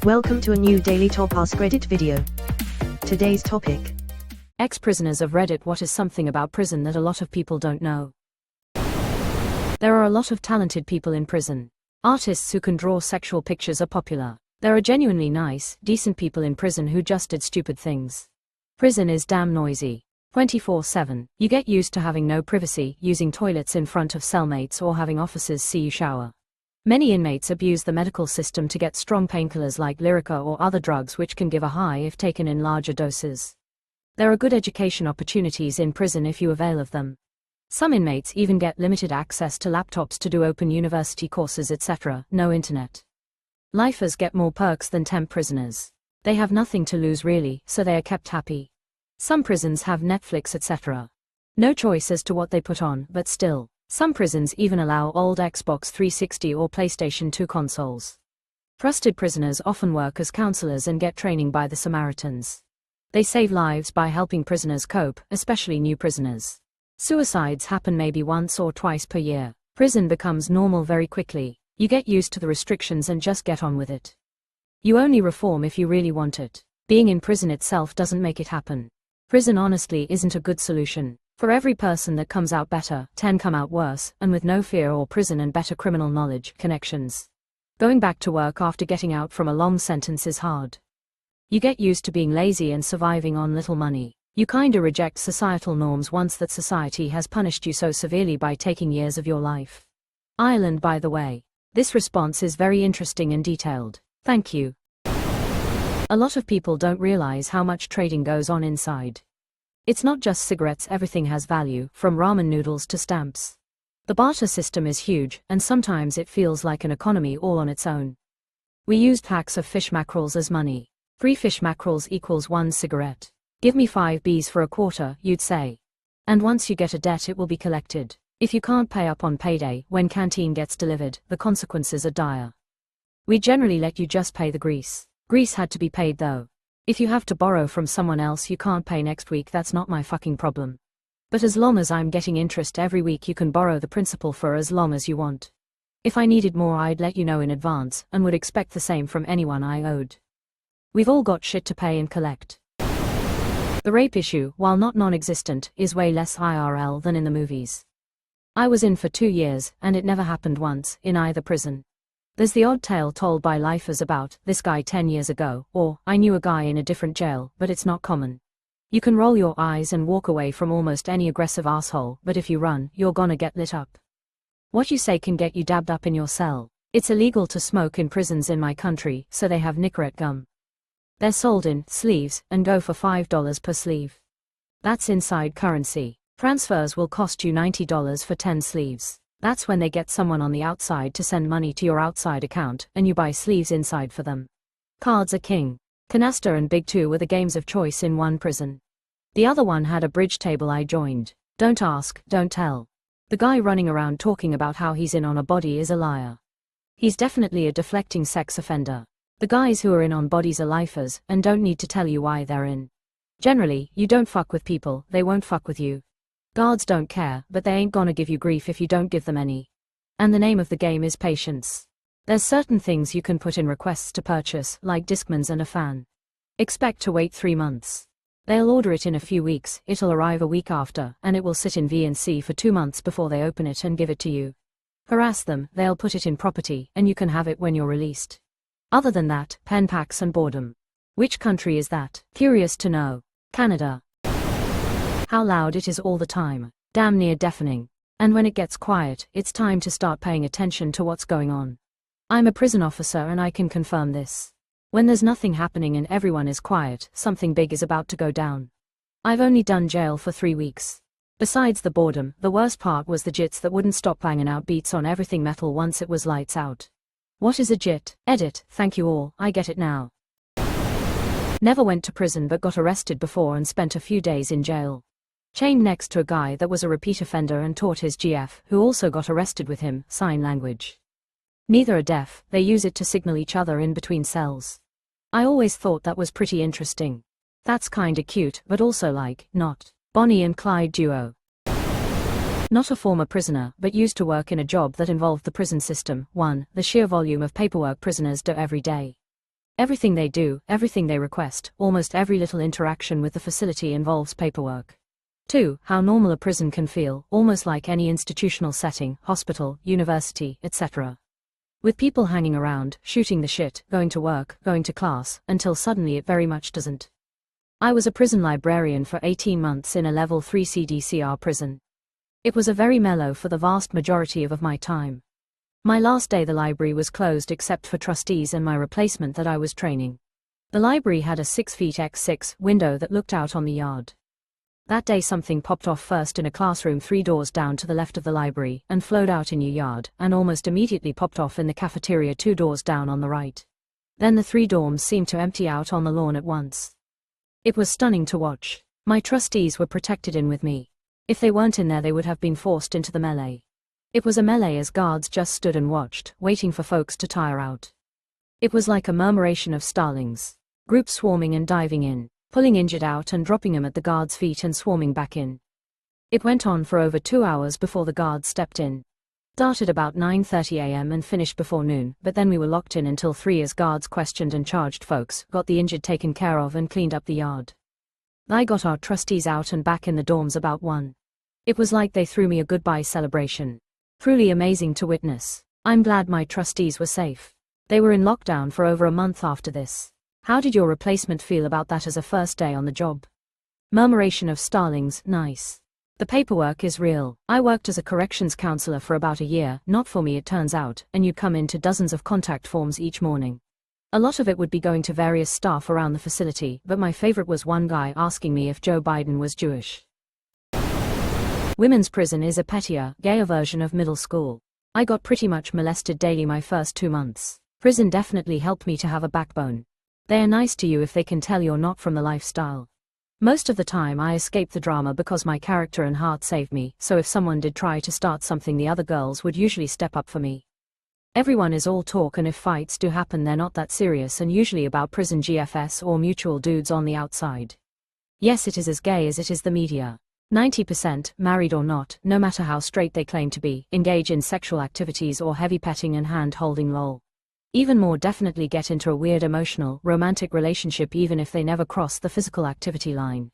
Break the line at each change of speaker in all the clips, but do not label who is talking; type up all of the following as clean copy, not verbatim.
Welcome to a new daily top AskReddit video. Today's topic:
Ex-prisoners of Reddit. What is something about prison that a lot of people don't know? There are a lot of talented people in prison. Artists who can draw sexual pictures are popular. There are genuinely nice, decent people in prison who just did stupid things. Prison is damn noisy. 24/7. You get used to having no privacy, using toilets in front of cellmates or having officers see you shower. Many inmates abuse the medical system to get strong painkillers like Lyrica or other drugs which can give a high if taken in larger doses. There are good education opportunities in prison if you avail of them. Some inmates even get limited access to laptops to do open university courses, etc., no internet. Lifers get more perks than temp prisoners. They have nothing to lose really, so they are kept happy. Some prisons have Netflix, etc. No choice as to what they put on, but still. Some prisons even allow old Xbox 360 or PlayStation 2 consoles. Trusted prisoners often work as counselors and get training by the Samaritans. They save lives by helping prisoners cope, especially new prisoners. Suicides happen maybe once or twice per year. Prison becomes normal very quickly. You get used to the restrictions and just get on with it. You only reform if you really want it. Being in prison itself doesn't make it happen. Prison honestly isn't a good solution. For every person that comes out better, 10 come out worse, and with no fear or prison and better criminal knowledge, connections. Going back to work after getting out from a long sentence is hard. You get used to being lazy and surviving on little money. You kinda reject societal norms once that society has punished you so severely by taking years of your life. Ireland, by the way. This response is very interesting and detailed. Thank you. A lot of people don't realize how much trading goes on inside. It's not just cigarettes, everything has value, from ramen noodles to stamps. The barter system is huge, and sometimes it feels like an economy all on its own. We used packs of fish mackerels as money. 3 fish mackerels equals 1 cigarette. Give me 5 Bs for a quarter, you'd say. And once you get a debt, it will be collected. If you can't pay up on payday, when canteen gets delivered, the consequences are dire. We generally let you just pay the grease. Grease had to be paid though. If you have to borrow from someone else you can't pay next week, that's not my fucking problem. But as long as I'm getting interest every week, you can borrow the principal for as long as you want. If I needed more, I'd let you know in advance, and would expect the same from anyone I owed. We've all got shit to pay and collect. The rape issue, while not non-existent, is way less IRL than in the movies. I was in for 2 years, and it never happened once, in either prison. There's the odd tale told by lifers about, this guy 10 years ago, or, I knew a guy in a different jail, but it's not common. You can roll your eyes and walk away from almost any aggressive asshole, but if you run, you're gonna get lit up. What you say can get you dabbed up in your cell. It's illegal to smoke in prisons in my country, so they have Nicorette gum. They're sold in sleeves, and go for $5 per sleeve. That's inside currency. Transfers will cost you $90 for 10 sleeves. That's when they get someone on the outside to send money to your outside account, and you buy sleeves inside for them. Cards are king. Canasta and Big Two were the games of choice in one prison. The other one had a bridge table I joined. Don't ask, don't tell. The guy running around talking about how he's in on a body is a liar. He's definitely a deflecting sex offender. The guys who are in on bodies are lifers, and don't need to tell you why they're in. Generally, you don't fuck with people, they won't fuck with you. Guards don't care, but they ain't gonna give you grief if you don't give them any. And the name of the game is patience. There's certain things you can put in requests to purchase, like Discmans and a fan. Expect to wait 3 months. They'll order it in a few weeks, it'll arrive a week after, and it will sit in V&C for 2 months before they open it and give it to you. Harass them, they'll put it in property, and you can have it when you're released. Other than that, pen packs and boredom. Which country is that? Curious to know. Canada. How loud it is all the time. Damn near deafening. And when it gets quiet, it's time to start paying attention to what's going on. I'm a prison officer and I can confirm this. When there's nothing happening and everyone is quiet, something big is about to go down. I've only done jail for 3 weeks. Besides the boredom, the worst part was the jits that wouldn't stop banging out beats on everything metal once it was lights out. What is a jit? Edit, thank you all, I get it now. Never went to prison but got arrested before and spent a few days in jail. Chained next to a guy that was a repeat offender and taught his GF, who also got arrested with him, sign language. Neither are deaf, they use it to signal each other in between cells. I always thought that was pretty interesting. That's kinda cute, but also like, not. Bonnie and Clyde duo. Not a former prisoner, but used to work in a job that involved the prison system. 1. The sheer volume of paperwork prisoners do every day. Everything they do, everything they request, almost every little interaction with the facility involves paperwork. 2. How normal a prison can feel, almost like any institutional setting, hospital, university, etc. With people hanging around, shooting the shit, going to work, going to class, until suddenly it very much doesn't. I was a prison librarian for 18 months in a level 3 CDCR prison. It was a very mellow for the vast majority of my time. My last day the library was closed except for trustees and my replacement that I was training. The library had a 6 feet x 6 window that looked out on the yard. That day something popped off first in a classroom 3 doors down to the left of the library, and flowed out in your yard, and almost immediately popped off in the cafeteria 2 doors down on the right. Then the 3 dorms seemed to empty out on the lawn at once. It was stunning to watch. My trustees were protected in with me. If they weren't in there they would have been forced into the melee. It was a melee as guards just stood and watched, waiting for folks to tire out. It was like a murmuration of starlings. Groups swarming and diving in, pulling injured out and dropping them at the guards' feet and swarming back in. It went on for over 2 hours before the guards stepped in. Started about 9:30 a.m. and finished before noon, but then we were locked in until 3 as guards questioned and charged folks, got the injured taken care of and cleaned up the yard. I got our trustees out and back in the dorms about 1. It was like they threw me a goodbye celebration. Truly amazing to witness. I'm glad my trustees were safe. They were in lockdown for over a month after this. How did your replacement feel about that as a first day on the job? Murmuration of starlings, nice. The paperwork is real. I worked as a corrections counselor for about a year, not for me it turns out, and you'd come into dozens of contact forms each morning. A lot of it would be going to various staff around the facility, but my favorite was one guy asking me if Joe Biden was Jewish. Women's prison is a pettier, gayer version of middle school. I got pretty much molested daily my first 2 months. Prison definitely helped me to have a backbone. They are nice to you if they can tell you're not from the lifestyle. Most of the time I escaped the drama because my character and heart saved me, so if someone did try to start something the other girls would usually step up for me. Everyone is all talk, and if fights do happen they're not that serious and usually about prison GFS or mutual dudes on the outside. Yes, it is as gay as it is the media. 90%, married or not, no matter how straight they claim to be, engage in sexual activities or heavy petting and hand-holding lol. Even more definitely get into a weird emotional, romantic relationship even if they never cross the physical activity line.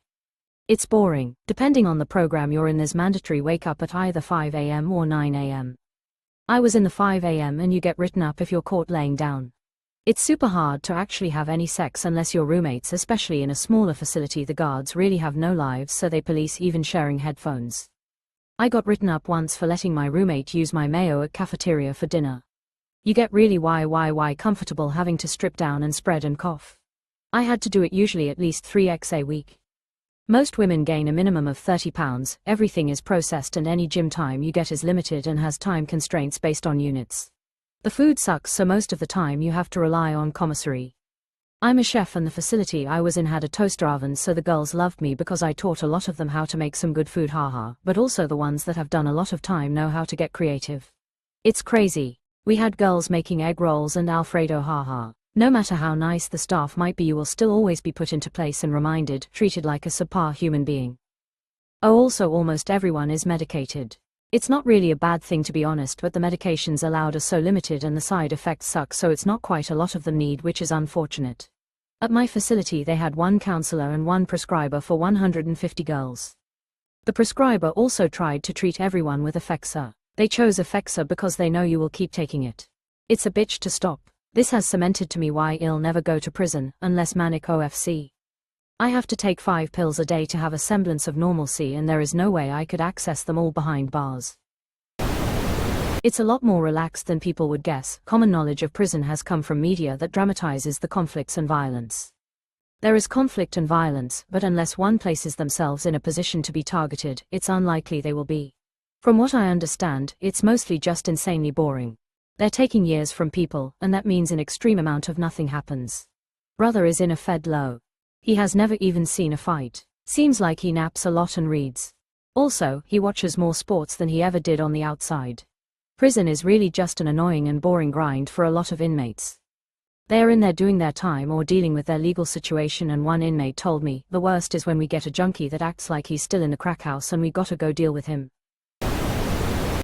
It's boring. Depending on the program you're in there's mandatory wake up at either 5 a.m. or 9 a.m. I was in the 5 a.m. and you get written up if you're caught laying down. It's super hard to actually have any sex unless you're roommates, especially in a smaller facility. The guards really have no lives, so they police even sharing headphones. I got written up once for letting my roommate use my mayo at cafeteria for dinner. You get really why comfortable having to strip down and spread and cough. I had to do it usually at least 3x a week. Most women gain a minimum of 30 pounds, everything is processed and any gym time you get is limited and has time constraints based on units. The food sucks, so most of the time you have to rely on commissary. I'm a chef and the facility I was in had a toaster oven, so the girls loved me because I taught a lot of them how to make some good food, haha, but also the ones that have done a lot of time know how to get creative. It's crazy. We had girls making egg rolls and Alfredo, haha. No matter how nice the staff might be, you will still always be put into place and reminded, treated like a subpar human being. Oh, also almost everyone is medicated. It's not really a bad thing to be honest, but the medications allowed are so limited and the side effects suck, so it's not quite a lot of them need, which is unfortunate. At my facility they had 1 counselor and 1 prescriber for 150 girls. The prescriber also tried to treat everyone with Effexor. They chose Effexor because they know you will keep taking it. It's a bitch to stop. This has cemented to me why I'll never go to prison, unless manic OFC. I have to take 5 pills a day to have a semblance of normalcy, and there is no way I could access them all behind bars. It's a lot more relaxed than people would guess. Common knowledge of prison has come from media that dramatizes the conflicts and violence. There is conflict and violence, but unless one places themselves in a position to be targeted, it's unlikely they will be. From what I understand, it's mostly just insanely boring. They're taking years from people, and that means an extreme amount of nothing happens. Brother is in a fed low. He has never even seen a fight. Seems like he naps a lot and reads. Also, he watches more sports than he ever did on the outside. Prison is really just an annoying and boring grind for a lot of inmates. They are in there doing their time or dealing with their legal situation, and one inmate told me, the worst is when we get a junkie that acts like he's still in the crack house and we gotta go deal with him.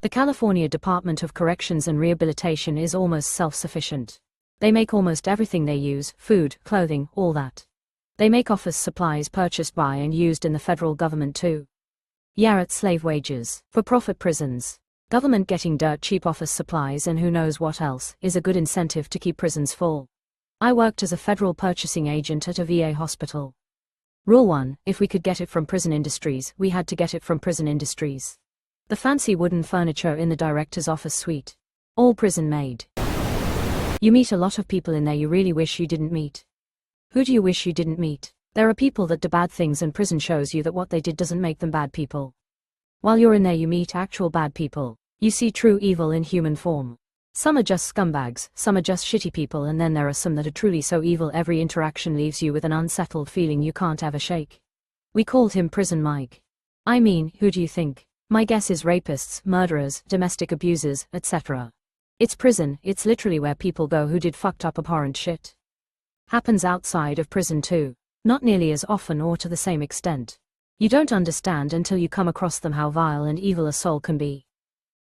The California Department of Corrections and Rehabilitation is almost self-sufficient. They make almost everything they use, food, clothing, all that. They make office supplies purchased by and used in the federal government too. Yeah, it's slave wages. For-profit prisons. Government getting dirt cheap office supplies and who knows what else is a good incentive to keep prisons full. I worked as a federal purchasing agent at a VA hospital. Rule 1, if we could get it from prison industries, we had to get it from prison industries. The fancy wooden furniture in the director's office suite. All prison made. You meet a lot of people in there you really wish you didn't meet. Who do you wish you didn't meet? There are people that do bad things and prison shows you that what they did doesn't make them bad people. While you're in there you meet actual bad people. You see true evil in human form. Some are just scumbags, some are just shitty people, and then there are some that are truly so evil every interaction leaves you with an unsettled feeling you can't ever shake. We called him Prison Mike. I mean, who do you think? My guess is rapists, murderers, domestic abusers, etc. It's prison, it's literally where people go who did fucked up abhorrent shit. Happens outside of prison too. Not nearly as often or to the same extent. You don't understand until you come across them how vile and evil a soul can be.